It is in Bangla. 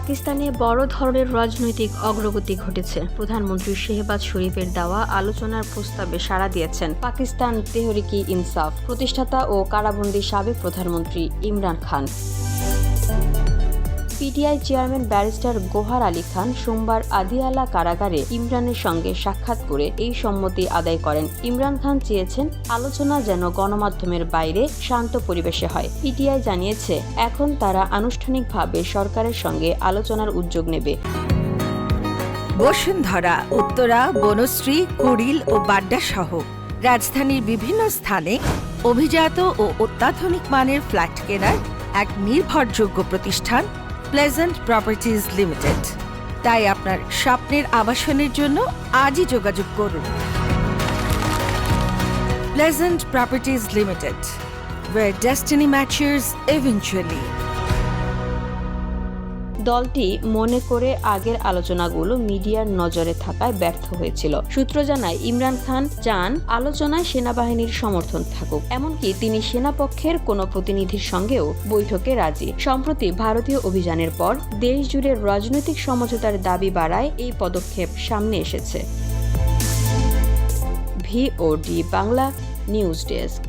পাকিস্তানে বড় ধরনের রাজনৈতিক অগ্রগতি ঘটেছে। প্রধানমন্ত্রী শেহবাজ শরীফের দেওয়া আলোচনার প্রস্তাবে সাড়া দিয়েছেন পাকিস্তান তেহরিকি ইনসাফ প্রতিষ্ঠাতা ও কারাবন্দী সাবেক প্রধানমন্ত্রী Imran Khan. PTI chairman barrister গোহার Ali Khan সোমবার আদিয়ালা কারাগারে ইমরানের সঙ্গে সাক্ষাৎ করে এই সম্মতি আদায় করেন। ইমরান খান চেয়েছেন আলোচনা যেন গণমাধ্যমের বাইরে শান্ত পরিবেশে হয়। পিটিআই জানিয়েছে এখন তারা আনুষ্ঠানিকভাবে সরকারের সঙ্গে আলোচনার উদ্যোগ নেবে। বসুন্ধরা, উত্তরা, বনশ্রী, কুড়িল ও বাড্ডা সহ রাজধানীর বিভিন্ন স্থানে অভিজাত ও অত্যাধুনিক মানের ফ্ল্যাট কেনার এক নির্ভরযোগ্য প্রতিষ্ঠান প্লেজেন্ট প্রপার্টিজ লিমিটেড। তাই আপনার স্বপ্নের আবাসনের জন্য আজই যোগাযোগ করুন। Pleasant properties limited, where destiny matches eventually. দলটি মনে করে আগের আলোচনাগুলো মিডিয়ার নজরে থাকায় ব্যর্থ হয়েছিল। সূত্র জানায় ইমরান খান চান আলোচনায় সেনাবাহিনীর সমর্থন থাকুক, এমনকি তিনি সেনাপক্ষের কোনো প্রতিনিধির সঙ্গেও বৈঠকে রাজি। সম্প্রতি ভারতীয় অভিযানের পর দেশ জুড়ে রাজনৈতিক সমঝোতার দাবি বাড়ায় এই পদক্ষেপ সামনে এসেছে। VOD Bangla news desk.